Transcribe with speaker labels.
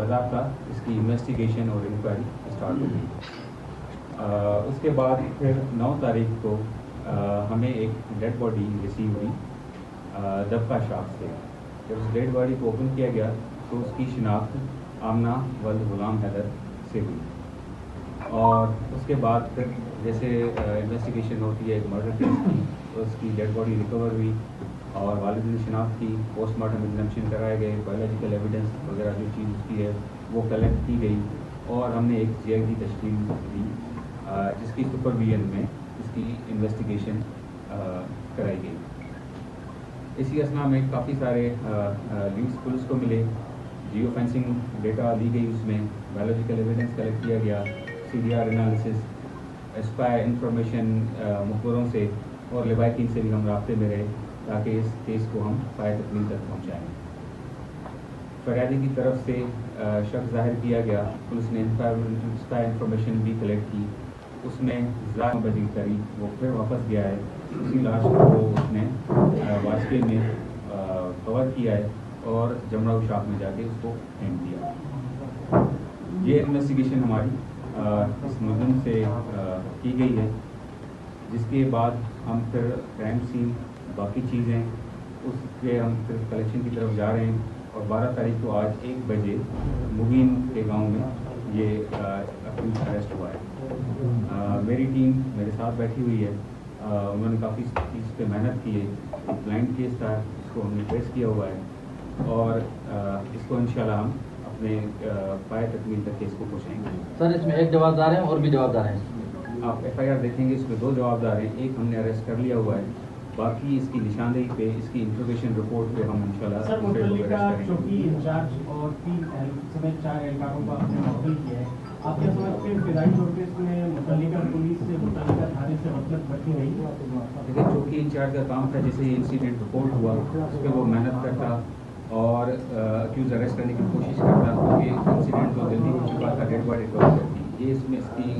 Speaker 1: باضابطہ اس کی انویسٹیگیشن اور انکوائری اسٹارٹ ہوئی۔ اس کے بعد پھر 9 تاریخ کو ہمیں ایک ڈیڈ باڈی ریسیو ہوئی دبکا شاخ سے۔ جب اس ڈیڈ باڈی کو اوپن کیا گیا تو اس کی شناخت آمنہ ولد غلام حیدر سے ہوئی، اور اس کے بعد پھر جیسے انویسٹیگیشن ہوتی ہے ایک مرڈر کیس کی، تو اس کی ڈیڈ باڈی ریکور ہوئی اور والد نے شناخت کی، پوسٹ مارٹم ایگزامشن کرائے گئے، بایولوجیکل ایویڈنس وغیرہ جو چیز اس کی ہے وہ کلیکٹ کی گئی، اور ہم نے ایک CID تشکیل دی جس کی سپرویژن میں اس کی انویسٹیگیشن کرائی گئی۔ اسی اثنا میں کافی سارے لیڈس پولیس کو ملے، جیو فینسنگ ڈیٹا لی گئی، اس میں بایولوجیکل ایویڈنس کلیکٹ کیا گیا، CDR انالیسس، اسپائی انفارمیشن مخبروں سے اور لواحقین سے بھی ہم رابطے میں رہے تاکہ اس کیس کو ہم پائے تکمیل تک پہنچائیں۔ فریادی کی طرف سے شک ظاہر کیا گیا، پولیس نے اسپائی انفارمیشن بھی کلیکٹ کی، اس میں ظاہر بدی کری، وہ پھر واپس گیا ہے، اسی لاش کو اس نے واسطے میں کور کیا ہے اور جمراؤ شاخ میں جا کے اس کو پھینک دیا۔ یہ انویسٹیگیشن ہماری اس ملزم سے کی گئی ہے، جس کے بعد ہم پھر کرائم سین باقی چیزیں اس کے ہم پھر کلیکشن کی طرف جا رہے ہیں، اور 12 تاریخ کو آج 1 بجے مبین کے گاؤں میں یہ اکیوزڈ اریسٹ ہوا ہے۔ میری ٹیم میرے ساتھ بیٹھی ہوئی ہے، انہوں نے کافی چیز پہ محنت کی ہے، ایک بلائنڈ کیس تھا، اس کو ہم نے ٹریس کیا ہوا ہے، اور اس کو انشاءاللہ ہم اپنے پائے تکمیل تک کیس کو پہنچائیں گے۔
Speaker 2: سر اس میں ایک جوابدار ہیں اور بھی جوابدار ہیں؟
Speaker 1: آپ FIR دیکھیں گے، اس میں 2 جوابدار ہیں، ایک ہم نے اریسٹ کر لیا ہوا ہے، باقی اس کی نشاندہی پہ، اس کی انفارمیشن رپورٹ پہ ہم انشاءاللہ
Speaker 3: سر متعلقہ چوکی انچارج اور 3 سمیت 4 اہلکاروں کو آپ نے معطل کیا ہے، آپ کیا سمجھتے ہیں ابتدائی طور پہ اس میں متعلقہ پولیس سے متعلقہ تھانے سے غفلت برتی رہی؟
Speaker 1: دیکھیے چوکی انچارج کا کام تھا، جیسے یہ انسیڈنٹ رپورٹ ہوا اس پہ وہ محنت کرتا اور اکیوز اریسٹ کرنے کی کوشش کرتا، کیونکہ انسیڈنٹ تو جلدی ہو چکا تھا، ڈیڈ باڈی ریکور کرتی، یہ اس میں اس کی